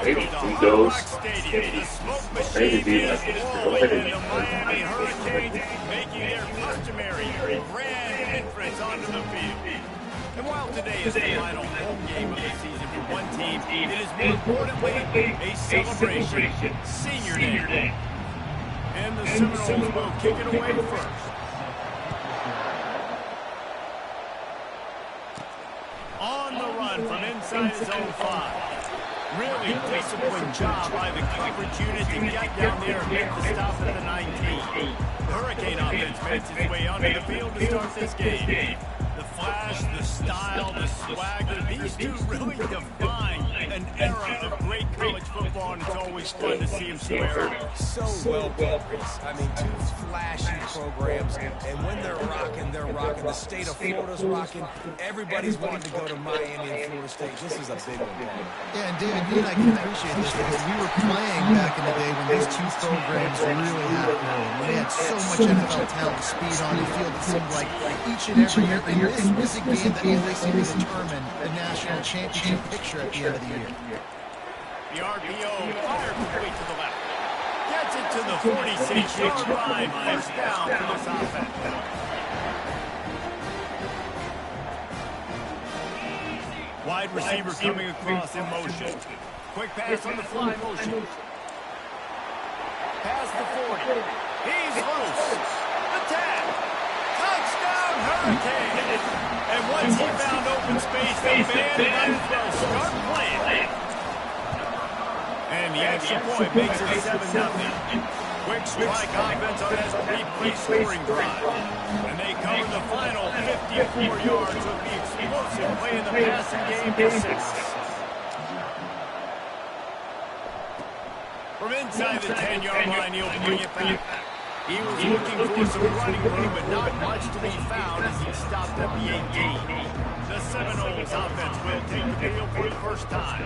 maybe Windows, maybe be like this. Go ahead and The Miami Hurricanes making their customary grand entrance onto the field. And while today is the final home game of the season for one team, it is more importantly a celebration. Senior Day. And the Seminoles will kick it away first. On the run from inside his own 5. Really disciplined job by the coverage unit to get down there and make the stop at the 19. The Hurricane offense makes its way onto the field to start this game. The flash, the style, the swagger, these two really define an era of great college football, and it's always fun to see them square up. So well built, Reese. I mean, two flashy programs, and when they're rocking, they're rocking. The state of Florida's rocking. Everybody's wanting to go to Miami and Florida State. This is a big one. Yeah, and David, you and I can appreciate this because we were playing back in the day when these two programs really had it going. When they had so much NFL talent, speed on the field, it seemed like each and every year. And this is a game that always seemed to determine the national championship picture at the end of the year. The RPO fire complete to the left. Gets it to the 46-yard line. First down for this offense. Wide receiver coming across in motion. Quick pass on the fly motion. Pass the 40. He's loose. The tag. Touchdown Hurricane. And once he found open space, the band will start playing. And the extra point makes it 7-0. Quick strike offense on that three-play scoring drive. And they cover the final 54 yards with the explosive play in the passing game for 6. From inside the 10-yard line, he'll bring it back. He was looking for some running room, but not much to be found as he stopped at the 18. The Seminoles offense will take the field for the first time.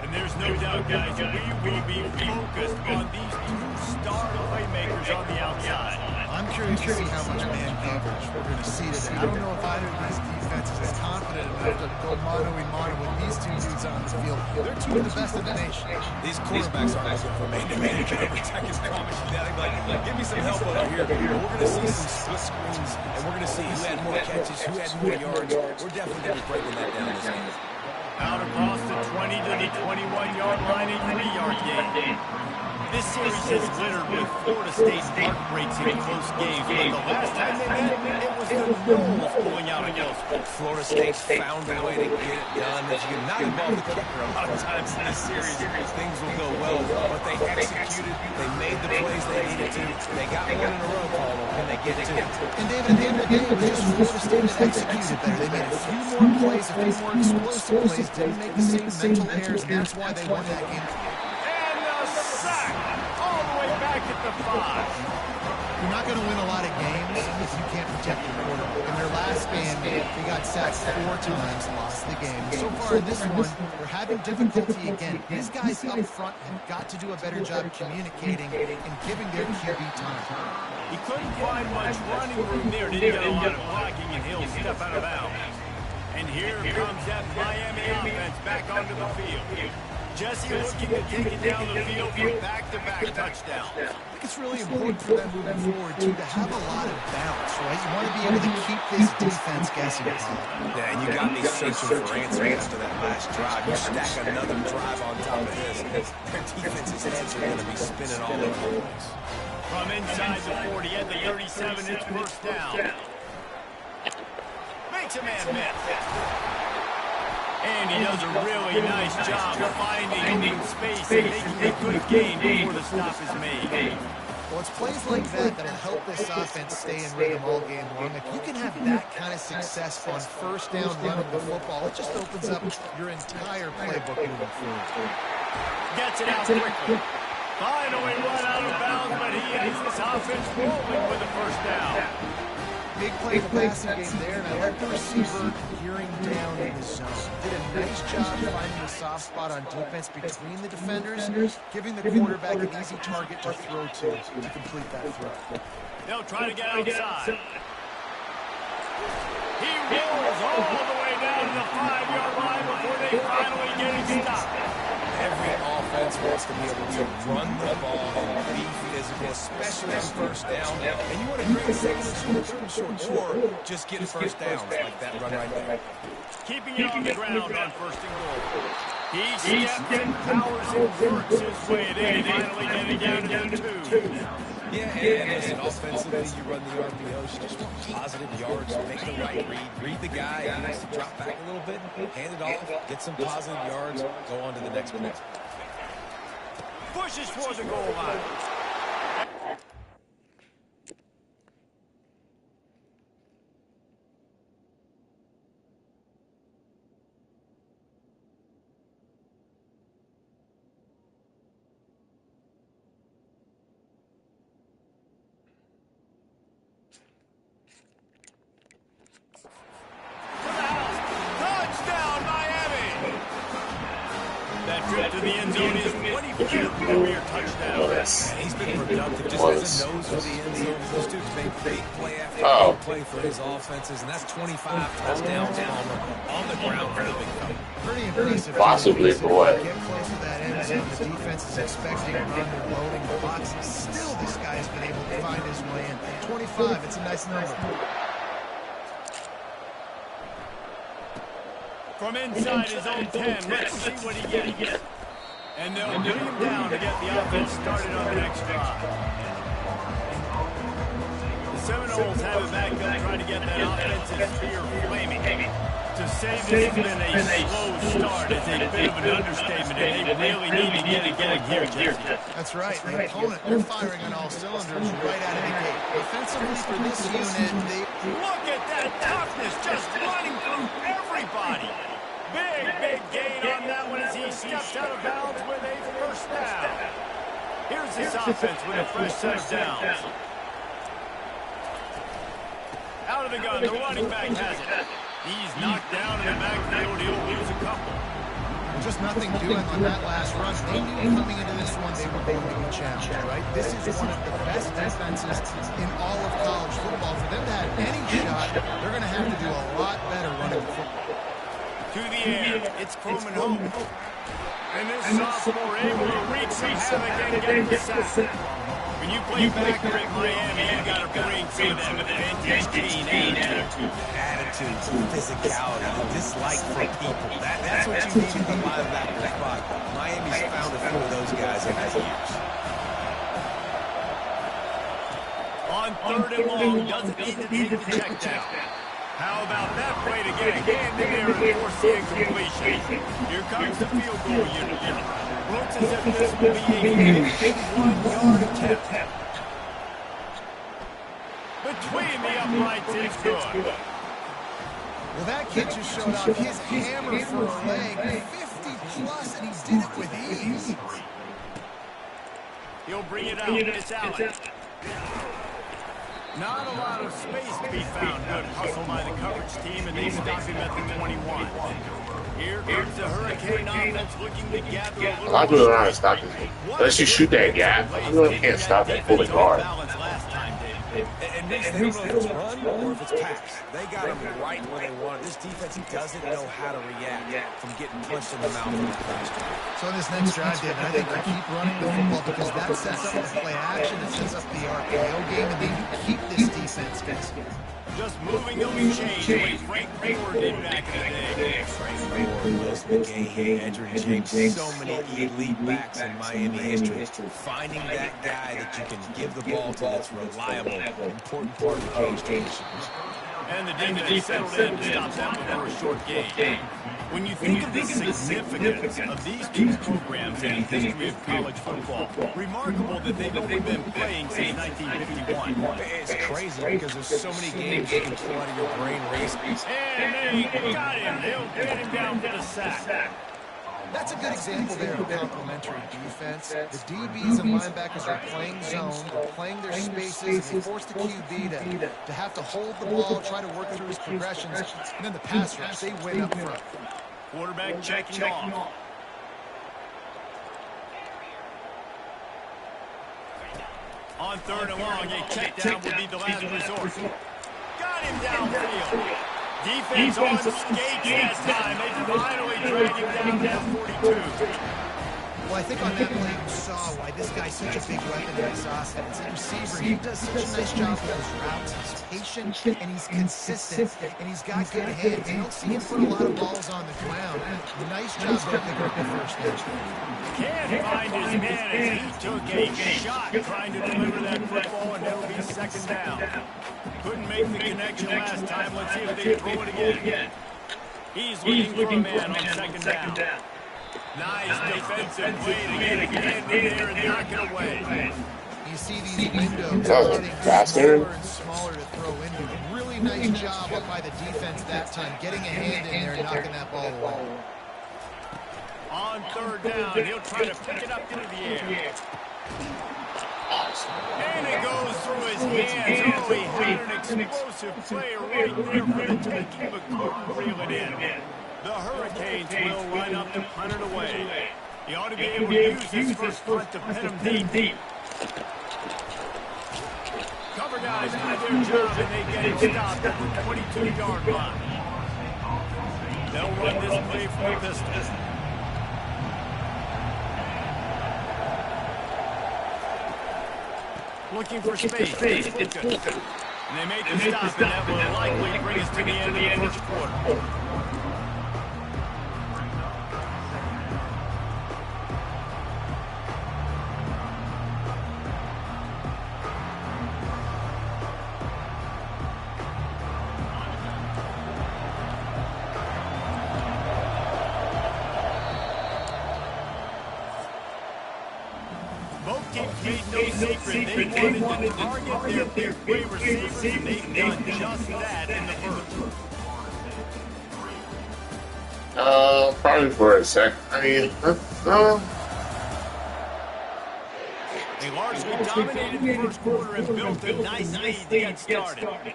And there's no doubt, guys, that we will be focused on these two star playmakers on the outside. I'm curious to see how much man coverage we're going to see today. I don't know if either of these defenses is confident enough to go mano-a-mano with these two dudes on the field. They're two of the best in the nation. These quarterbacks are looking for man-to-man coverage. I can promise you that. Like, give me some help over here. We're going to see some split screens, and we're going to see who had more catches, who had more yards. We're definitely going to be breaking that down this game. Out across the 20 to the 21-yard line, a 3-yard gain. This series is littered with Florida State heartbreaks in close games, but the last time they met, it was the Noles pulling out against them. Florida State found a way to get it done. If you not involve the kicker a lot of times in this series, things will go well, but they executed, they made the plays they needed to, they got one in a row, Paul. Can they get two? And David, at the end of the day, it was just Florida State that executed better. They made a few more plays, a few more explosive plays, didn't make the same mental errors, and that's why they won that game. Back at the 5. You're not going to win a lot of games if you can't protect your quarterback. In their last game, they got sacked 4 times, lost the game. So far in this one, they're having difficulty again. These guys up front have got to do a better job communicating and giving their QB time. He couldn't find much running room there. Didn't get a lot of blocking, and he'll step out of bounds. And here comes that Miami offense back onto the field. Jesse looking to take it down the field for back-to-back touchdowns. I think it's really important for them moving forward, too, to have a lot of balance, right? You want to be able to keep this defense guessing. Yeah, and you got me searching for answers after that last drive. You stack another drive on top of this. Their defense's heads are going to be spinning all over the place. From inside the 40 at the 37, it's first down. Makes a man miss. And he does a really nice job finding space and making a good gain before the stop is made. Well, it's plays like that that'll help this offense stay in rhythm all game long. If you can have that kind of success on first down running the football, it just opens up your entire playbook moving forward. Gets it out quickly. Finally run out of bounds, but he has this offense rolling with a first down. Big play in the passing game there, and I like the receiver gearing down in the zone. Did a nice job finding a soft spot on defense between the defenders, giving the quarterback an easy target to throw to complete that throw. They'll try to get outside. He rolls all the way down to the 5-yard line before they finally get him stopped. Every offense wants to be able to run the ball and be physical, especially on first down. And you want to create second and short, third and short, or just get first downs like that run right there. Keeping it on the ground on first and goal. He steps and powers and works his way in, finally getting down to the 2. Yeah, and listen, offensively, you run the RPOs, you just want positive yards, make the right read the guy, he wants to drop back a little bit, hand it off, get some positive yards, go on to the next play. Pushes for the goal line. Trip to the end zone is 25th career touchdown. Yes. And he's been productive just as a nose for the end zone. Those dudes make big play after big play for his offenses, and that's 25 touchdowns on the ground for the big guy. Pretty impressive. Possibly, boy. Get close to that end zone. The defense is expecting a run. They're loading the box. Still, this guy has been able to find his way in. 25, it's a nice number. From inside his own 10, let's see what he gets. And they'll bring him down to get the offense started on the next drive. The Seminoles have it back up trying to get that offensive spear flaming. To say this has been a slow start is a bit of an understatement, and they really need to get it going here, Jesse. That's right. The opponent, they're firing on all cylinders right out of the gate. Offensively for this unit, look at that toughness just running through everybody. Big gain on that one as he steps out of bounds with a first down. Here's this offense with a fresh set of downs. Out of the gun, the running back has it. He's knocked down in the backfield. He'll lose a couple. Just nothing doing on that last run. They knew coming into this one they were going to be challenged, right? This is one of the best defenses in all of college football. For them to have any shot, they're going to have to do a lot better running the football. To the air, it's Coleman Hope. And this sophomore able to wreak some havoc and get the sack. When you play backer at Miami, you got to bring some of that vintage teen attitude. Attitude, physicality, the dislike for people. That's what you need in the linebacker spot. Miami's found a few of those guys in the years. On third and long, doesn't need to take the check down. How about that play to get a hand in there and force the incompletion? Here comes the field goal unit. Looks as if this will be a 51-yard attempt. Between the uprights, it's good. Well, that kid just showed off his hammer for a leg, 50-plus, and he did it with ease. He'll bring it out. It's Allen. Not a lot of space to be found. Good hustle by the coverage team, and they stop him at the 21. Here comes the Hurricane offense looking to gather a little. A lot of people don't know how to stop this game. Unless you shoot that gap, you really can't stop that fully guard. And they don't know if it's run or if it's pass. They got him right where they want. This defense doesn't know how to react from getting punched in the mouth in the pass. So in this next drive, David, I think they keep running the football because that sets up the play action, it sets up the RPO game, and then you keep this defense guessing. Just moving those chains the way Frank Ford did back in the day. Frank Ford, Willis McGahee, Andrew James, so many elite backs in Miami history. Finding that guy that you can give the ball to that's reliable, important part of the cage conditions. And the defense settled in to stop that one for a short gain. When you think of the significance of these two programs in the history of college football, remarkable that they've only been playing since 1951. It's crazy because there's so many games you can pull out of your brain racing. And they got him. They'll get him down for the sack. That's a good example there of complementary defense. The DBs and linebackers are playing zone, they're playing their spaces, and they force the QB to have to hold the ball, try to work through his progressions, and then the pass rush, they win up front. Quarterback checking off. On third and long, a check down would be the last resort. Got him downfield. Defense on skates that time. They finally drag him down to 42. Well, I think on that play you saw why this guy's such a big weapon in this offense. At receiver, he does such a nice job with those routes. He's patient and he's consistent, and he's got good hands. You don't see him put a lot of balls on the ground. Nice job there picking up the first down. Can't find his man as he took a shot trying to deliver that football, and it'll be second down. Couldn't make the connection last time. Let's see if they throw it again. He's looking for a man on second down. Nice defensive play to get in there and knock it away. You see these windows getting smaller and smaller to throw into. Really nice job up by the defense that time, getting a hand in there and knocking that ball away. On third down, he'll try to pick it up into the air. And it goes through his hands. Oh, he had an explosive play right there for the taking, but couldn't reel it in. The Hurricanes will line up to punt it away. He ought to be able to use his first punt to pin him deep. Cover guys do their job, and they get him stopped at the 22-yard line. They'll run this play from the pistol. Looking for space. And they make the stop, and that will likely bring us to the end of the first quarter. No secret, they wanted to target their big play receivers, and they've done just that in the first. Probably for a sec. I mean, They largely dominated the first quarter and built a nice lead to get started.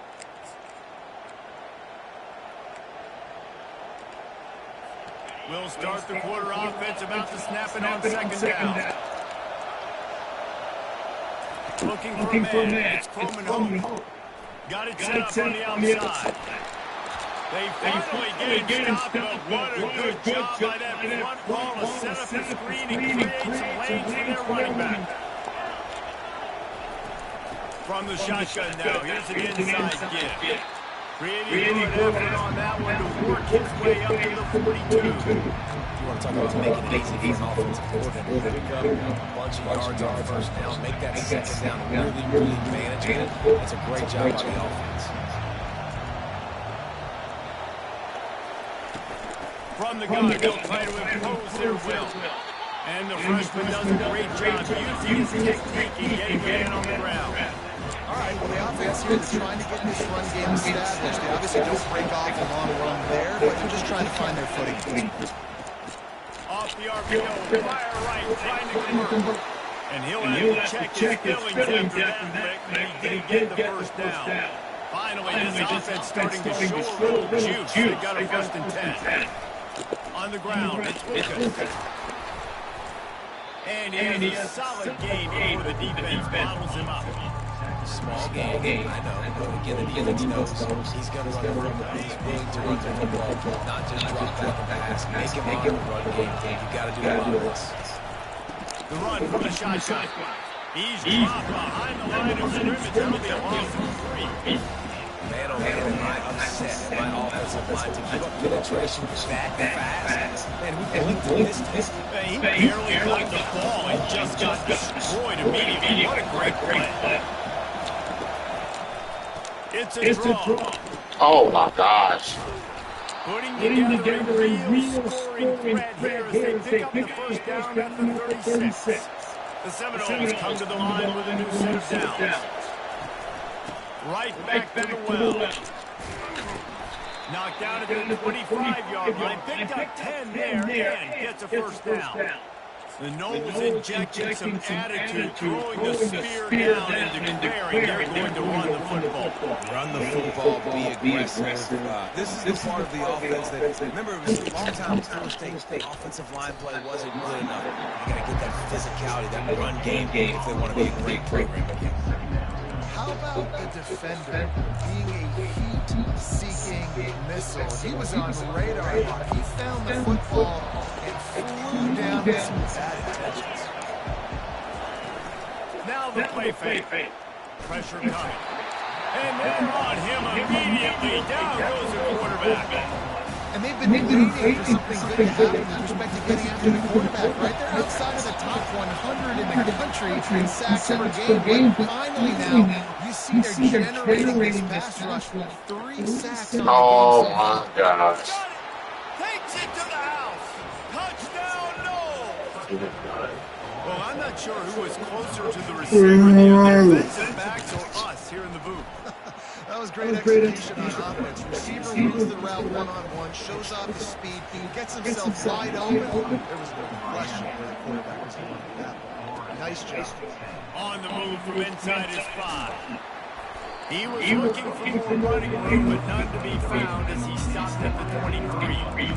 We'll start the quarter offense about to snap it on second down. Looking for a man. It's Coleman Hope. Got it set up on the outside. They finally get him stopped, but what a good job by that front ball to set up the screen and create some lanes for their running back. From the shotgun now, here's an inside give. Creating good effort on that one to work his way up to the 42. You want to talk about making it easy for an offensive coordinator. Pick up a bunch of yards on first down, make that second down, really manage it. That's a great job by the offense. From the gun, they'll try to impose their will. And the freshman does a great job using his technique and getting man on the ground. All right, well, the offense here is trying to get this run game established. They obviously don't break off a long run there, but they're just trying to find their footing. Off the RPO, fire right, trying to convert. And he'll have to check his feelings after that lick, but he did get the first down. Finally, this offense starting to show a little juice. They got a first and 10. On the ground, it's Lucas. And he has a solid game before the defense bottle him up. Small game, I know, but again, the defense knows he's going to run the football. He's willing to run the football, not just drop back and pass. Make him run the run game. You got to do a lot of this. The run from the shotgun. He's dropped behind the line of scrimmage. That'll be a loss of 3. Man, oh man, am I upset at my offensive line to give up penetration that fast. Man, we blinked this. He barely got the ball and just got destroyed immediately. What a great play. It's a draw. oh my gosh. Putting together a real scoring threat here as they pick up the first down at the 36. The Seminoles come to the line with a new set of downs. Right back to the well. Knocked down at the 25-yard line. Picked up 10 there and gets a first down. The Noles injecting some attitude, throwing the spear down and declaring they're going to run the football. Run the football, be aggressive. This is the part of the offense that, remember, it was a long time before the offensive line play wasn't good enough. They got to get that physicality, that run game if they want to be a great program again. How about the defender being a heat-seeking missile? He was on radar lock. He found the football and flew down bad intentions. Now the play fake. Pressure coming. And they're on him immediately. Down goes the quarterback. And they've been waiting for something good to happen with respect to getting after the quarterback, right? They're outside of the top 100 in the country in sacks per game. But finally now, you see they're generating this pass rush. 3 sacks on the game. Oh my gosh. Takes it to the house. Touchdown, no. Well, I'm not sure who was closer to the receiver, the defensive backs or us here in the booth. That was great execution on offense. Receiver wins the route one-on-one, shows off his speed, gets himself wide open. There was no question where the quarterback was going with that ball. Nice job. On the move from inside his 5. He was looking for more running room, but none to be found as he stopped at the 23.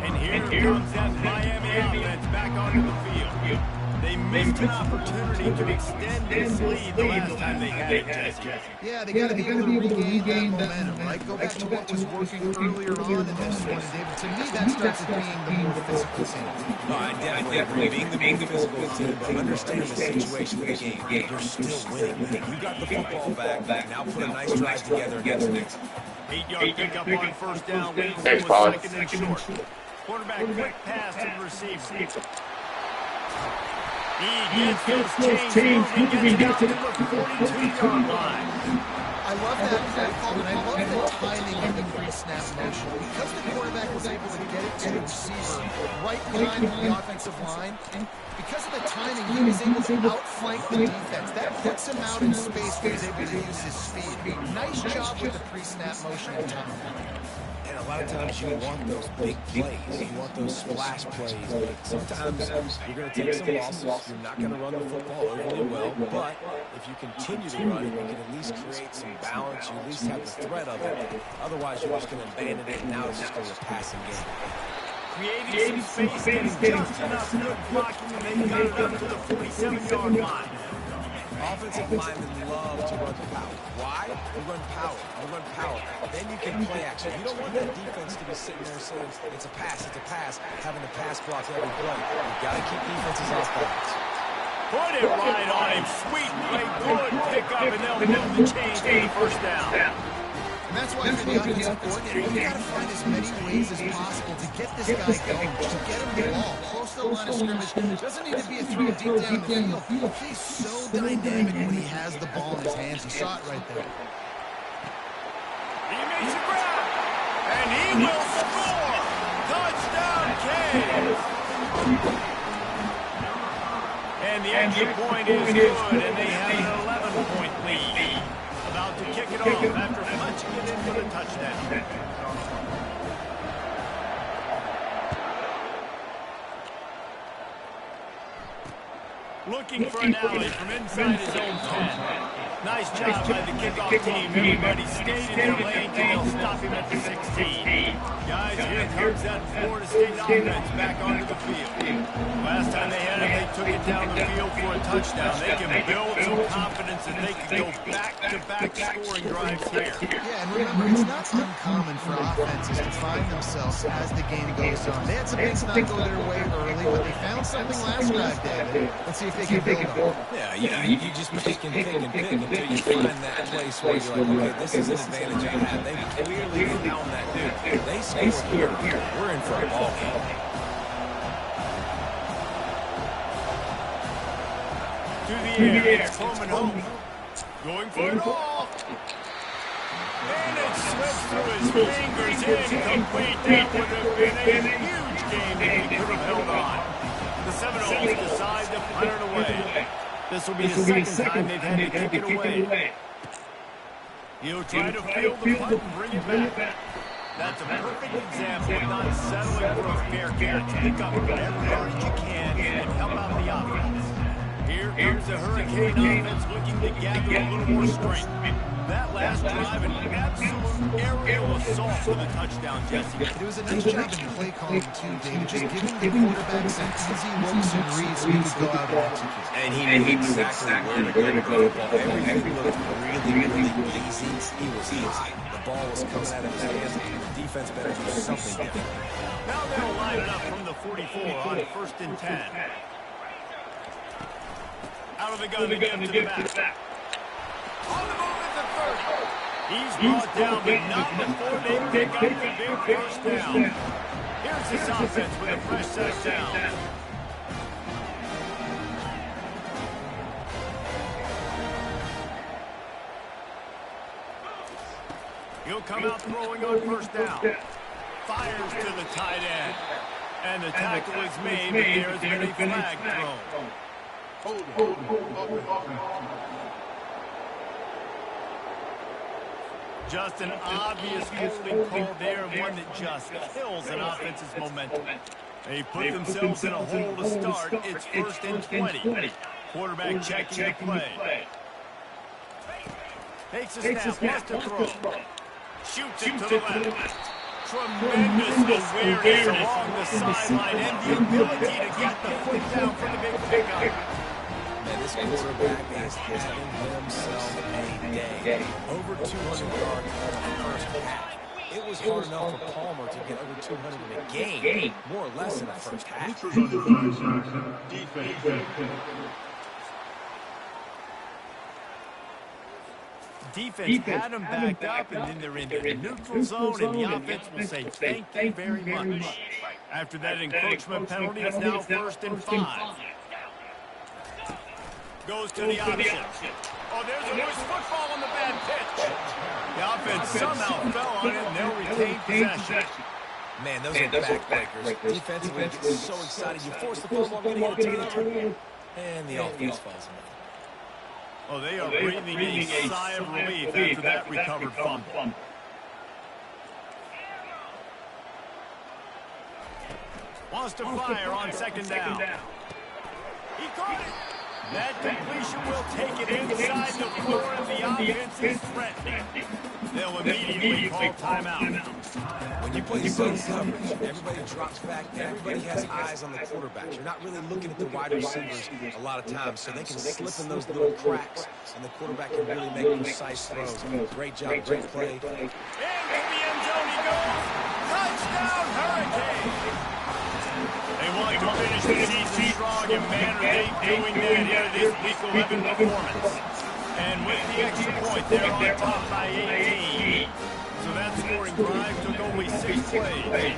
And here comes that Miami offense back onto the field. They missed an opportunity to extend this lead the last time they had it, Jesse. Yeah, they got to be able to regain that momentum, right? Go back to what was working earlier on in this one, David. To me, that starts with being the more physical team. No, I definitely agree. Being the physical team, but understanding the situation of the game. You're still winning. You got the football back. Now put a nice drive together against the next. 8-yard pickup on first down. Thanks, Paul. Second and short. Quarterback quick pass to the receiver. He gets those chains moving, gets it out to the 42-yard line. I love that play call, and I love the timing of the pre-snap motion. Because the quarterback was able to get it to the receiver right behind the offensive line, because of the timing, he was able to outflank the defense. That puts him out in space where he's able to use his speed. Nice job with the pre-snap motion and timing. And a lot of times you want those big plays. You want those splash plays. But sometimes you're going to take some losses. You're not going to run the football overly well. But if you continue to run it, you can at least create some balance. You at least have the threat of it. Otherwise, you're just going to abandon it, and now it's just going to be a passing game. Creating some space, getting just enough good blocking, and they got it up to the 47-yard line. Offensive linemen love to run power. Why? You run power. Then you can play action. You don't want that defense to be sitting there saying, it's a pass, having to pass block every play. You've got to keep defenses off balance. Put it right on him. Sweet play, good pickup, and they'll move the chains to the first down. And that's why for the offensive coordinator, you got to find as many ways as possible to get this guy going, to get him the ball, close to the line of scrimmage. Doesn't need to be a throw deep down the field. He's so dynamic when he has the ball in his hands. You saw it right there. He makes a grab, and he will score. Touchdown, Canes. And the extra point is good, and they have an 11-point lead. About to kick it off after punching it in for the touchdown. Looking for an alley from inside his own 10. Nice job by the kickoff team. Everybody stayed in their lane until they'll stop him at the 16. Guys, here comes that Florida State offense back onto the field. Last time they had it, they took it down the field for a touchdown. They can build some confidence and they can go back-to-back scoring drives here. Yeah, and remember, it's not uncommon for offenses to find themselves as the game goes on. They had some things not go their way early, but they found something last drive, David. Let's see if they can build on it. Yeah, you just pick and pick until you find that place where you're like, okay, this is an advantage I have. They clearly found that dude. They scored here. We're in for a ball game. To the air, it's Coleman home. Going for it all. And it slips through his fingers, incomplete. That would have been a huge game if he could have held on. The Seminoles decide to punt it away. This will be the second time they've had to kick it away. He'll try to field the punt and bring it back. That's a perfect example of not settling for a fair catch. Pick up whatever yardage you can and help out the offense. Here comes the Hurricane offense looking to gather a little more strength. That last drive, an absolute aerial assault for the touchdown, Jesse. It was a nice job in play calling, too, David. Just giving the quarterback some easy looks and reads so he could go out and execute. And he knew exactly where to go with the ball. Everything looked really really, really lazy. He was hot. The ball was coming out of his hands. The defense better do something different. Now they'll line it up from the 44 on 1st and 10. Out of the gun again to the back. On the move at the 30. He's brought down, but not before they pick up the big first down. Here's his offense with a fresh set of downs. He'll come out throwing on first down. Fires to the tight end. And the tackle is made, but there has been a flag thrown. Just an obvious holding call there, one that just kills an offense's momentum. They put themselves in a hole to start. It's 1st and 20. Quarterback checking the play. Takes a snap, wants to throw. Shoots it to the left. Tremendous awareness along the sideline and the ability to get the foot down for the big pickup. Man, this quarterback is having himself a day. Over 200 yards in the first half. It was hard enough for Palmer to get over 200 in a game, more or less in the first half. Defense had them backed up, and then they're in the neutral zone, and the offense will say thank you very much. After that encroachment penalty, it's now 1st and 5. Goes to the option. Oh, there's a loose football on the bad pitch. The offense somehow fell on it, and they'll retain possession. Man, those are backbreakers. Defensively, you get so excited. You force the football, going to get it to the and the offense falls in. Oh, they are breathing a sigh of relief after that recovered fumble. Wants to fire on 2nd down. He caught it. That completion will take it inside the floor, and the offense is threatening. They'll immediately call timeout. When you play zone coverage, everybody drops back. Everybody has eyes on the quarterback. You're not really looking at the wide receivers a lot of times, so they can slip in those little cracks, and the quarterback can really make precise throws. Great job, great play. Into the end zone he goes. Touchdown, Hurricane. They want to finish the season strong, and man, are they doing that here this Week 11 performance. And with the extra point, they're on top by 18. So that scoring drive took only 6 plays.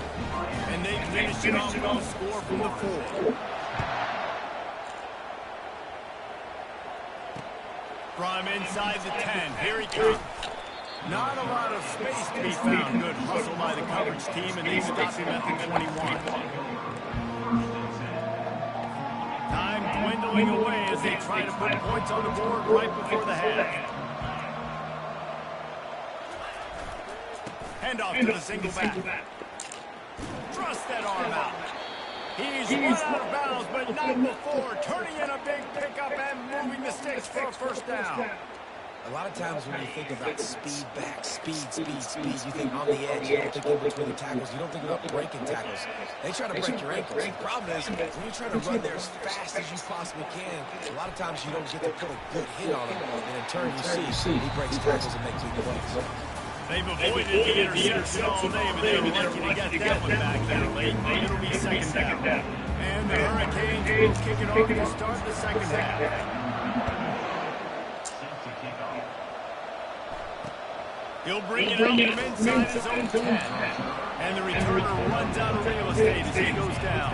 And they finished it off with a score from the 4. From inside the 10, here he comes. Not a lot of space to be found. Good hustle by the coverage team, and they stop him at the 21. Time dwindling away as they try to put points on the board right before the half. Handoff to the single back. Thrust that arm out. He's run out of bounds, but not before. Turning in a big pickup and moving the sticks for a 1st down. A lot of times when you think about speed back, speed, you think on the edge, you don't think in between the tackles, you don't think about breaking tackles. They try to break your ankles. The problem is, when you're trying to run there as fast as you possibly can, a lot of times you don't get to put a good hit on him, and in turn you see he breaks tackles and makes big plays. They've avoided the interception all day, but they were lucky to get that one back there late. It'll be 2nd down. And the Hurricanes will kick it off to start the 2nd half. He'll bring it up from inside his own 10. And the returner runs out of real estate as he goes down.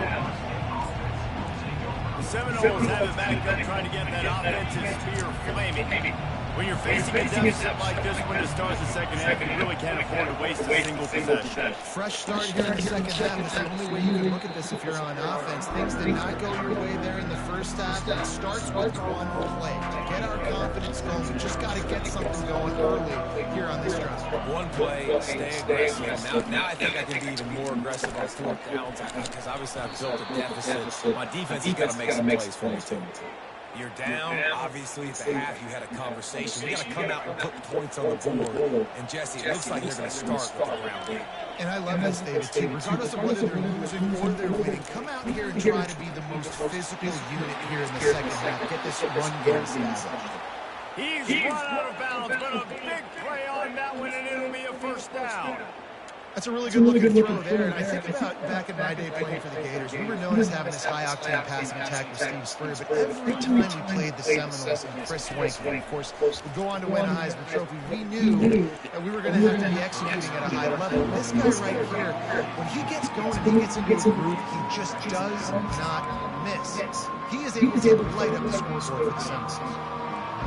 The Seminoles have it back up trying to get that offensive spear flaming. When you're facing a deficit like this one to start the 2nd half, you really can't afford to waste a single possession. Fresh start here in the 2nd half is the only way you can look at this if you're on offense. Things did not go your way there in the 1st half. It starts with one play. To get our confidence going, we just got to get something going early here on this drive. One play, stay aggressive. Now I think I can be even more aggressive on 4th down because obviously I've built a deficit. My defense has got to make some plays for me too. You're down. Obviously, at the half, you had a conversation. You got to come out and put points on the board. And, Jesse, it looks like they're going to start with the ground game. And I love this, David, too. Regardless of whether they're losing or they're winning, come out here and try to be the most physical unit here in the 2nd half. Get this run game established. He's run out of bounds, but a big play on that one, and it'll be a first down. That's a really good looking throw there. And I think about back in my day playing for the Gators, we were known as having this high-octane passing attack with Steve Spurrier, but every time we played the Seminoles and Chris Swank, of course, would go on to win a Heisman Trophy, we knew that we were going to have to be executing at a high level. This guy right here, when he gets going and he gets into a groove, he just does not miss. He is able to light up the scoreboard for the Seminoles.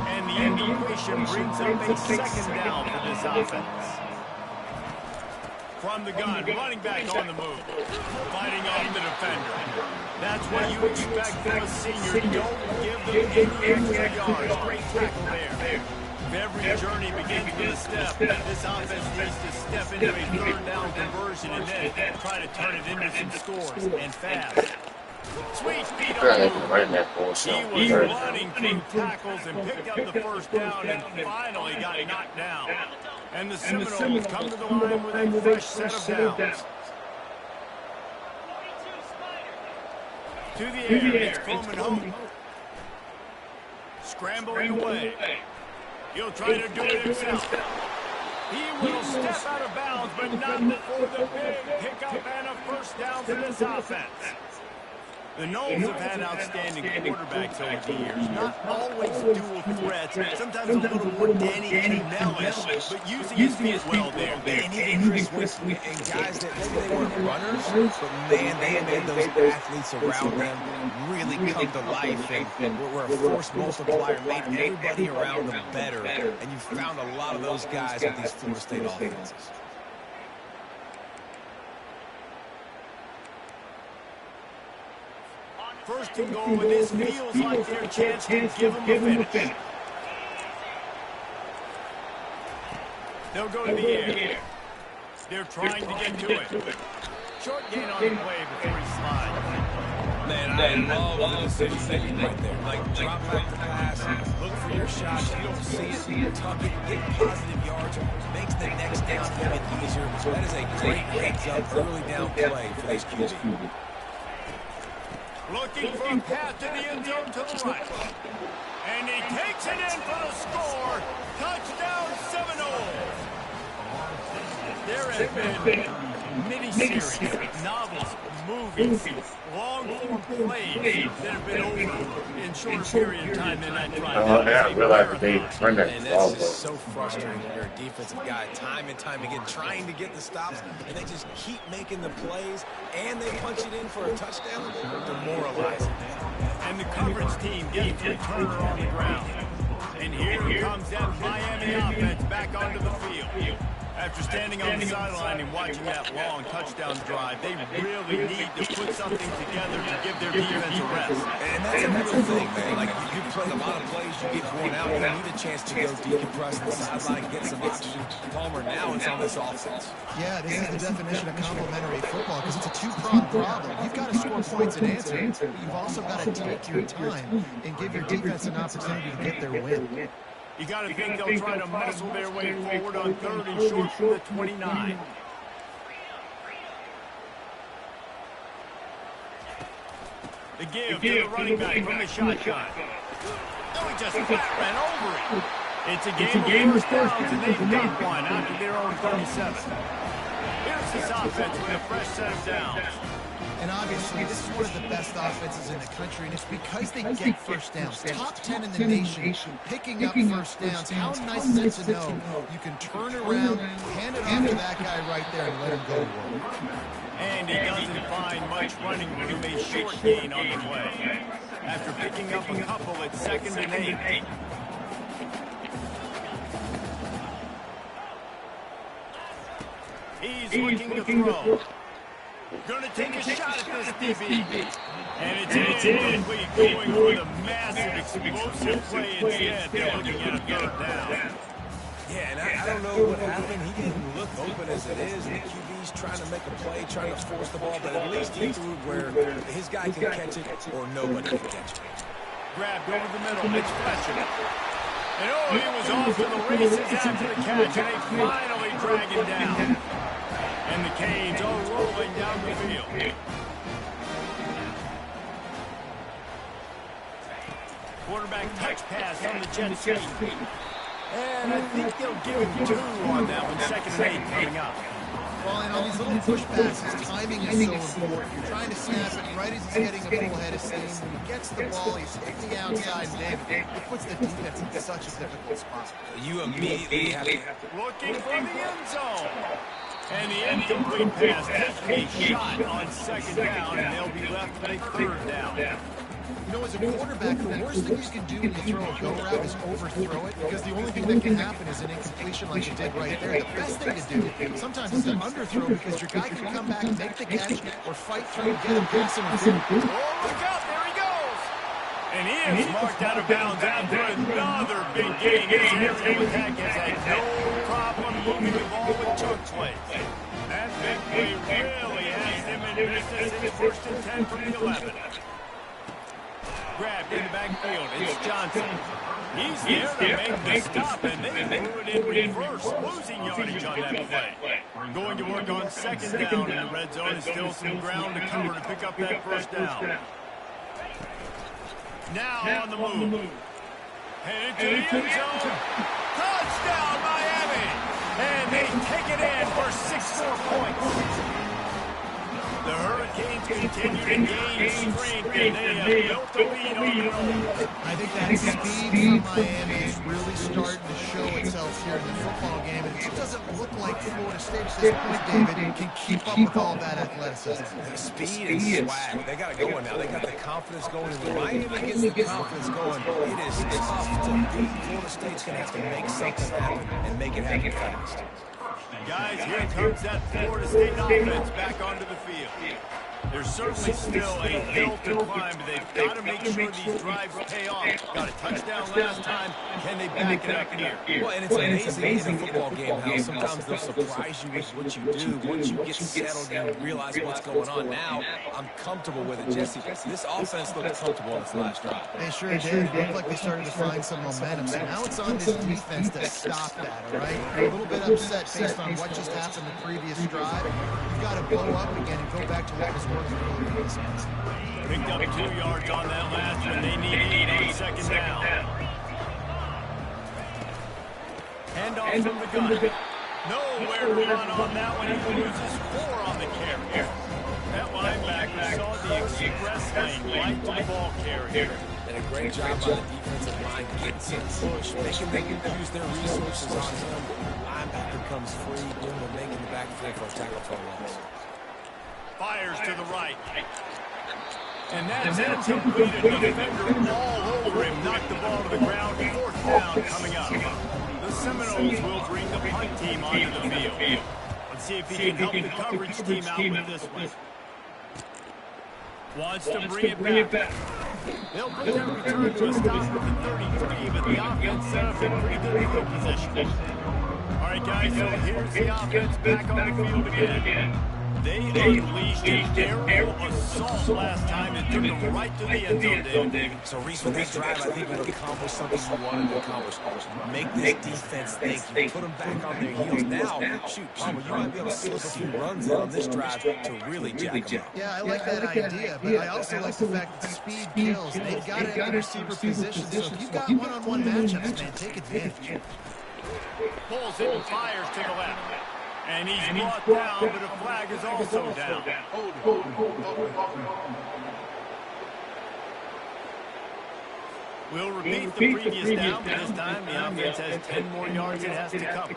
And the invitation brings up a second down for this offense. From the gun, running back on the move, fighting off the defender. That's what you expect from a senior. Don't give them any extra yards. Great tackle there. Every journey begins with a step. This offense needs to step into a third down conversion and then try to turn it into some scores, and fast. Sweet speed on the move. He was running through tackles and picked up the first down and finally got knocked down. And the Seminoles come to the line with a fresh set of downs. To the air, it's Coleman Hope. Scrambling away. He'll try to do it himself. He will step out of bounds, but not before the big pickup and a first down for this offense. The Noles have had outstanding quarterbacks over the years. Not always dual threats, sometimes a little more Danny Cunell-ish, but using his feet well there. And even Chris Winston, and guys that maybe they weren't runners, but man, they made those athletes around them really come to life, and were a force multiplier, made everybody around them better. And you found a lot of those guys with these Florida State offenses. First and goal, and this feels like their chance to give them a finish. They'll go to the air. They're trying to get to it. Short gain on the play before he slides. Man, I love the decision making right there. Like, drop back the pass, look for your shots, you don't see it, tuck it, get positive yards, makes the next down payment easier. That is a great heads-up, early down play for this QB. Looking for a path to the end zone to the right. And he takes it in for the score. Touchdown Seminoles. There have been mini-series, novels, movies, long-form plays that have been over in shorter period of time than that drive. Yeah, I realized they run that And that's just so frustrating. You're a defensive guy time and time again trying to get the stops, and they just keep making the plays, and they punch it in for a touchdown. Demoralizing. And the coverage team gets a turner on the ground. And here comes that Miami offense back onto the field. After standing on the sideline and watching that long touchdown drive, they really need to put something together to give their defense a rest. And that's a real thing, man. Like, you play a lot of plays, you get worn out, you need a chance to go decompress on the sideline, get some oxygen. Palmer, now it's on this offense. Yeah, this is the definition of complementary football because it's a two-pronged problem. You've got to score points and answer, but you've also got to take your time and give your defense an opportunity to get their win. You got to think they'll try to muscle their way forward on third and short from the 29. The give to the running back from the shotgun. Oh, he just flat ran over it. It's a game of first downs, and they've got one out to their own 37. Here's this offense with a fresh set of downs. And obviously, this is one of the best offenses in the country, and it's because they get first downs. Top 10 in the nation, picking up first downs. How nice is it to know you can turn around, hand it off to that guy right there, and let him go to work. And he doesn't find much running room, a short gain on the play. After picking up a couple at 2nd and 8. He's looking to throw. Going to take a shot at this DB. And it's incomplete, going for the massive explosive play instead. They're looking at a third down. Yeah, and I don't know what happened. He didn't look open as it is, and the QB's trying to make a play, trying to force the ball, but at least he threw where his guy can catch it or nobody can catch it. Grabbed over the middle. It's Fletcher. And oh, he was off to the races after the catch, and they finally drag him down. And the Canes are rolling down the field. Quarterback touch pass on the jet sweep. And I think they'll give him 2 on that one. 2nd and 8 coming up. Well, and on these little push passes, timing is so important. You're trying to snap it right as he's getting a full head of steam. When he gets the ball, he's hitting the outside, and it puts the defense in such a difficult spot. You immediately have to... Looking for the end zone. And the incomplete pass takes a shot on 2nd down, and they'll be left with a 3rd down. You know, as a quarterback, the worst thing you can do when you throw a go route is overthrow it, because the only thing that can happen is an incompletion like you did right there. The best thing to do sometimes is to underthrow, because your guy can come back and make the catch or fight through and get a pass interference. Oh, look out, there he goes! And he is marked out of bounds after another big gain. His aerial attack has had no problem moving the ball with chunk plays. That big play really has him in business in 1st and 10 from the 11. Grabbed in the backfield. It's Johnson. He's there to make the stop, and they threw it in reverse, losing yardage on that play. Going to work on 2nd down in the red zone, and still some ground to cover to pick up that 1st down. Now on the move. Headed to the end zone. Touchdown, Miami! And they take it in for 6 more points. The Hurricanes continue to gain strength, and they have built a lead on the road. I think that speed from Miami is really starting to show itself here in the football game, and it doesn't look like Florida State at this point, David, can keep up with all that athleticism. The speed and swag. They got it going now. They got the confidence going. When Miami gets the confidence going, it is tough to beat. Florida State's going to have to make something happen and make it happen fast. Guys, here comes that Florida State offense back onto the field. There's certainly still a hill to climb, but they've got to make sure these drives pay off. Got a touchdown last time. Can they back it up here? Well, and it's amazing in a football game how sometimes they'll surprise you with what you do. Once you get settled and realize what's going on now, I'm comfortable with it, Jesse. This offense looked comfortable on this last drive. They sure did. It looked like they started to find some momentum. So now it's on this defense to stop that, all right? A little bit upset based on what just happened the previous drive. You've got to blow up again and go back to what was working really good this sense. Picked up 2 yards on that last one. They need 8 on 2nd down. Hand off from the gun. Nowhere to run on that one. He loses 4 on the carry. That linebacker saw the express lane right to the ball carrier. And a great job by the defensive line getting some push, making them use their resources on him. Linebacker comes free, doing the making the backfield for a tackle for a loss. Fires to the right. And that's incomplete. A defender all over him. Knocked the ball to the ground. 4th down coming up. The Seminoles will bring the punt team onto the field. Let's see if he can help the coverage team out with this one. Wants to bring it back. They'll put that return to a stop at the 33, but the offense set up in pretty good field position. All right, guys, so here's the offense back on the field again. They unleashed an aerial assault last time and took them right to the end zone, David. So, Reese, with this drive, I think we've accomplished something you wanted to accomplish. Make this defense think. You put them back on their heels. Now, shoot, Palmer, you might be able to slip a few runs in on this drive to really jack them up. Yeah, I like that idea, but I also like the fact that speed kills. They've got it at the receiver position, so if you've got one-on-one matchups, man, take advantage. Pulls it and fires to the left. And he's brought down, but a flag is also down. We'll repeat the previous down, but this time the offense has 10 more yards it has to cover.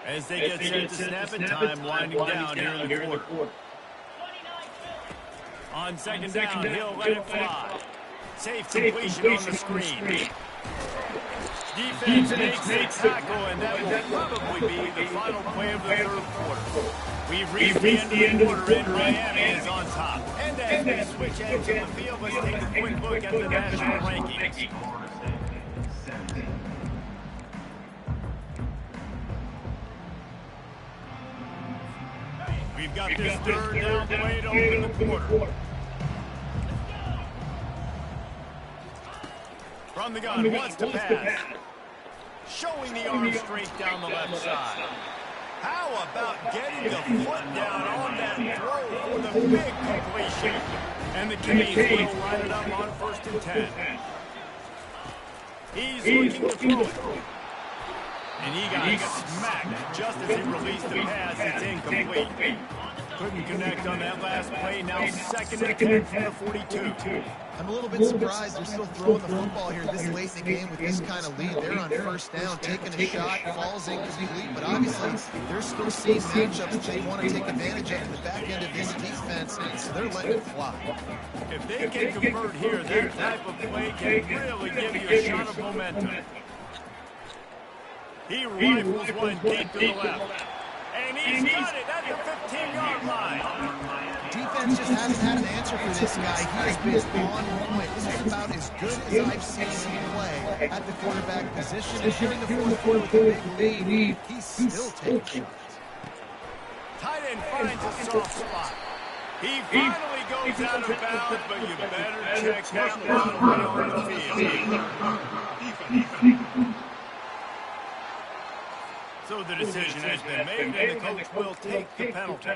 As they get set to snap it, time winding down here in the quarter. On 2nd down, he'll let it fly. Safe completion on the screen. Defense makes a tackle, and that will probably be the final play of the 3rd quarter. We've reached the end of the quarter, and Miami is on top. And as we switch ends to the field, let's take a quick look at the national rankings. We've got this 3rd down play to open the quarter. From the gun, wants to pass. Showing the arm straight down the left side. How about getting the foot down on that throw for the big completion? And the Canes will line it up on 1st and 10. He's looking to throw it. And he got smacked just as he released the pass. It's incomplete. Couldn't connect on that last play. Now 2nd and 10 from the 42. I'm a little bit surprised they're still throwing the football here this late in the game with this kind of lead. They're on 1st down, taking a shot, falls incomplete, but obviously they're still seeing matchups that they want to take advantage of in the back end of this defense, so they're letting it fly. If they can convert here, that type of play can really give you a shot of momentum. He rifles one deep to the left. And he's got it at the 15-yard line. Defense just hasn't had an answer for this guy. He has been on point. This is about as good as I've seen him play at the quarterback position. And during the fourth quarter with a big lead, he's still taking shots. Tight end finds a soft spot. He finally goes out of bounds, but you better check that one away on the field. So the decision has been made, and the coach will take the penalty.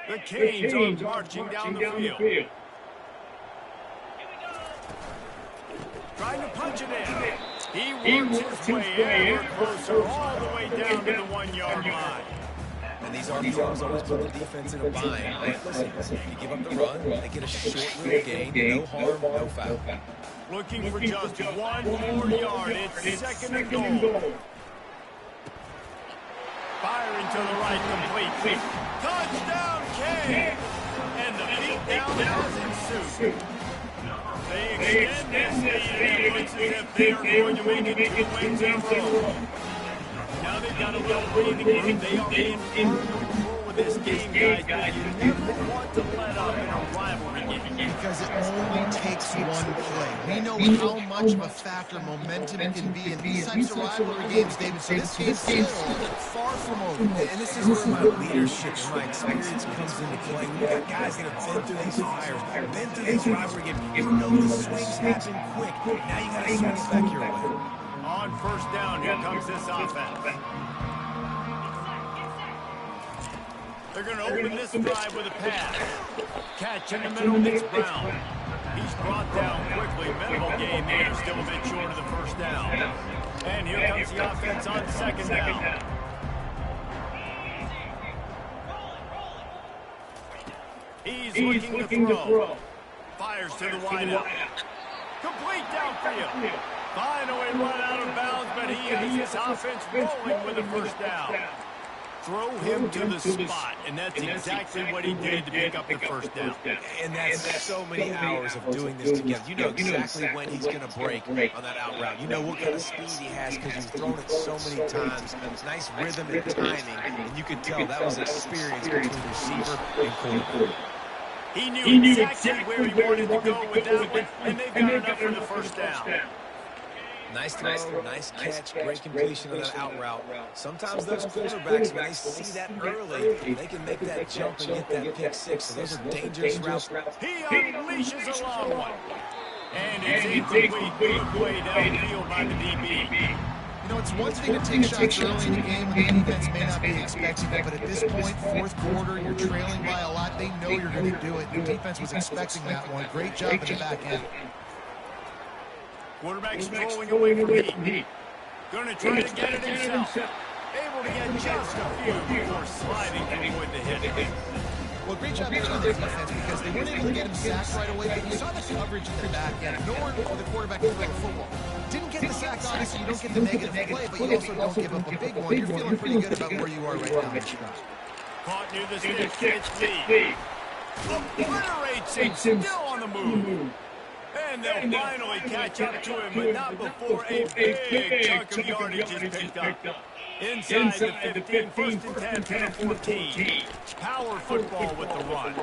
The Canes are marching down the field. Trying to punch it in. He works his way ever closer, all the way down to the 1-yard line. And these RPOs always put the defense in a bind. Right? Listen, you give up the run, they get a short little gain, no harm, no foul. Looking for just 1 more yard. It's 2nd and goal. Firing to the right, complete. Touchdown, Canes! And the beatdown has ensued. They extend this lead, and it looks as if they are going to make it 2 wins in a row. Now they've got a little breathing room. They are in full control with this game, guys. You never want to let up in a rivalry game. Because it only takes one play. We know how much of a factor momentum can be in these types of rivalry games, David. So this game's still far from over. And this is where my leadership and my experience comes into play. We've got guys that have been through these fires, been through these rivalry games. You know the swings happen quick. Now you got to swing it back your way. On 1st down, here comes this offense. They're going to open this drive with a pass. Catch in the middle, it's Brown. He's brought down quickly. Minimal gain there, still a bit short of the 1st down. And here comes the offense on 2nd down. He's looking to throw. Fires to the wideout. Complete downfield. Finally run out of bounds, but he has his offense rolling with the 1st down. Throw him to the spot, and that's exactly what he did to pick up the 1st down. And that's so many hours of doing this together. You know exactly when he's going to break on that out route. You know what kind of speed he has because you've thrown it so many times. Nice rhythm and timing, and you could tell that was experience between receiver and quarterback. He knew exactly where he wanted to go with that one, and they've got enough for the 1st down. Nice throw, nice catch, great completion of that out route. Sometimes those quarterbacks, when they see that early, they can make that jump and get that pick 6. So those are dangerous routes. He unleashes a long one. And it's incomplete. Good play downfield by the DB. You know, it's one thing to take shots early in the game when the defense may not be expecting it, but at this point, 4th quarter, you're trailing by a lot. They know you're going to do it. The defense was expecting that one. Great job in the back end. Quarterback's throwing away from heat. Going to try to get it himself. Able to get just a few before sliding to avoid the hit. Well, great job there on the defense because they weren't able to get him sacked right away, but you saw the coverage in the back end. Nowhere for the quarterback to throw the football. Didn't get the sack, obviously. You don't get the negative play, but you also don't give up a big one. You're feeling pretty good about where you are right now. Caught near the stick, it's deep. Obliterates him, still on the move. And they'll finally catch up to him, but not before a big chunk of yardage is picked up. Inside the 15, 1st and 10 for the 14. Power football with the run.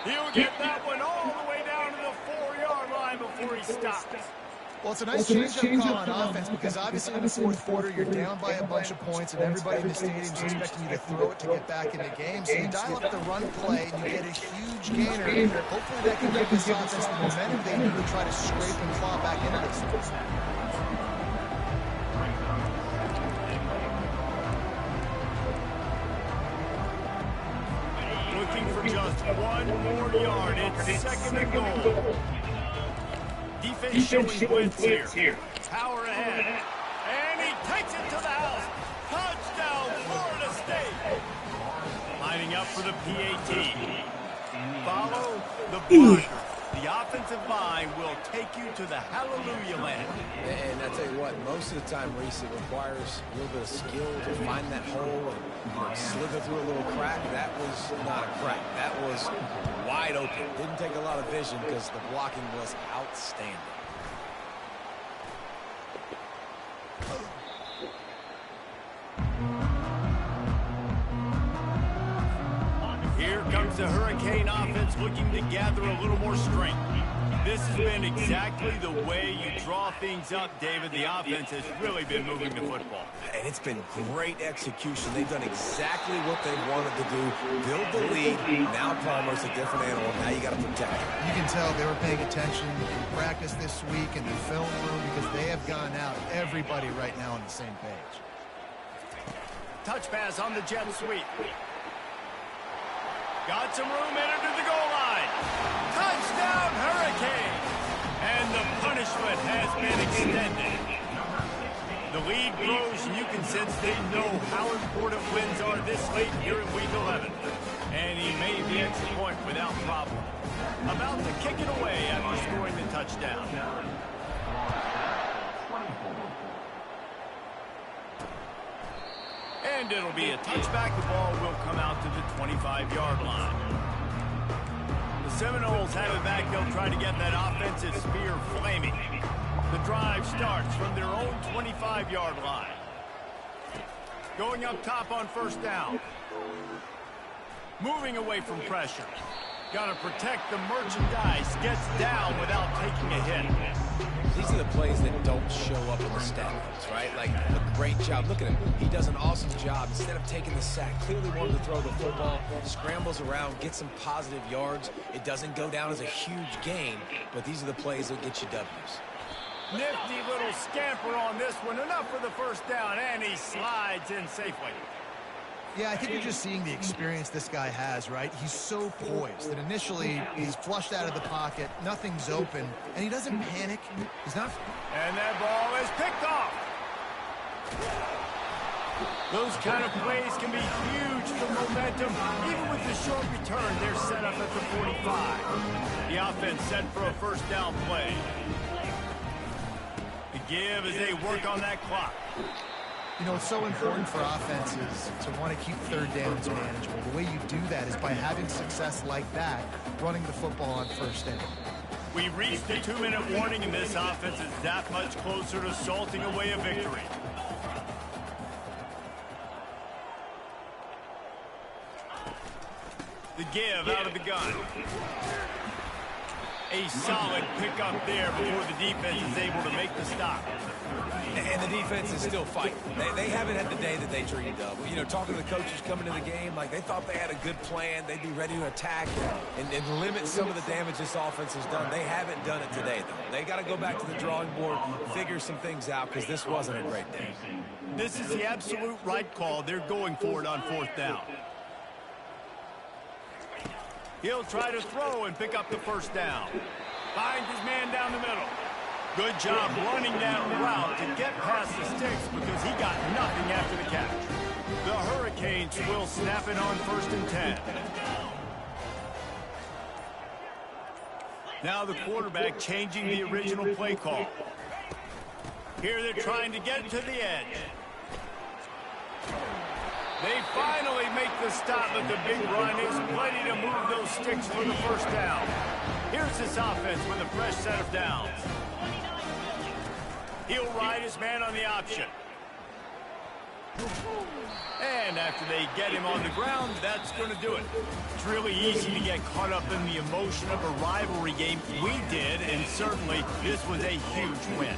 He'll get that one all the way down to the 4-yard line before he stops. Well, it's a nice change-up call on offense because obviously in the 4th quarter, you're down by a bunch of points and everybody in the stadium is expecting you to throw it to get back in the game. So you dial up the run play and you get a huge gainer. Hopefully that can give this offense the momentum they need to try to scrape and claw back into this. one more yard. It's second and goal. Defense showing blitz here. Power ahead. And he takes it to the house. Touchdown, Florida State. Lining up for the PAT. Follow the blocker. The offensive line will take you to the hallelujah land. And I tell you what, most of the time, Reese, it requires a little bit of skill to find that hole and slither through a little crack. That was not a crack. That was wide open. Didn't take a lot of vision because the blocking was outstanding. Here comes the Hurricane offense looking to gather a little more strength. This has been exactly the way you draw things up, David. The offense has really been moving the football. And it's been great execution. They've done exactly what they wanted to do. Build the lead. Now Palmer's a different animal. Now you got to protect him. You can tell they were paying attention in practice this week in the film room because they have gone out, everybody right now on the same page. Touch pass on the jet sweep. Got some room, entered to the goal line. Touchdown, Hurricane! And the punishment has been extended. The lead grows, and you can sense they know how important wins are this late here in Week 11. And he made the extra point without problem. About to kick it away after scoring the touchdown. And it'll be a touchback. The ball will come out to the 25-yard line. The Seminoles have it back. They'll try to get that offensive spear flaming. The drive starts from their own 25-yard line. Going up top on first down. Moving away from pressure. Got to protect the merchandise. Gets down without taking a hit. These are the plays that don't show up in the stat books, right? Like, a great job. Look at him. He does an awesome job. Instead of taking the sack, clearly wanted to throw the football, scrambles around, gets some positive yards. It doesn't go down as a huge gain, but these are the plays that get you W's. Nifty little scamper on this one. Enough for the first down, and he slides in safely. Yeah, I think you're just seeing the experience this guy has, right? He's so poised that initially he's flushed out of the pocket, nothing's open, and he doesn't panic. He's not... And that ball is picked off. Those kind of plays can be huge for momentum. Even with the short return, they're set up at the 45. The offense set for a first down play. The give as they work on that clock. You know, it's so important for offenses to want to keep third downs manageable. The way you do that is by having success like that, running the football on first down. We reached the 2-minute warning, and this offense is that much closer to salting away a victory. The give out of the gun. A solid pickup there before the defense is able to make the stop. And the defense is still fighting. They haven't had the day that they dreamed of. You know, talking to the coaches coming to the game, like they thought they had a good plan. They'd be ready to attack and limit some of the damage this offense has done. They haven't done it today, though. They got to go back to the drawing board, figure some things out, because this wasn't a great day. This is the absolute right call. They're going for it on fourth down. He'll try to throw and pick up the first down. Finds his man down the middle. Good job running that route to get past the sticks because he got nothing after the catch. The Hurricanes will snap it on 1st and 10. Now the quarterback changing the original play call. Here they're trying to get to the edge. They finally make the stop, but the big run is plenty to move those sticks for the first down. Here's this offense with a fresh set of downs. He'll ride his man on the option. And after they get him on the ground, that's going to do it. It's really easy to get caught up in the emotion of a rivalry game. We did, and certainly this was a huge win.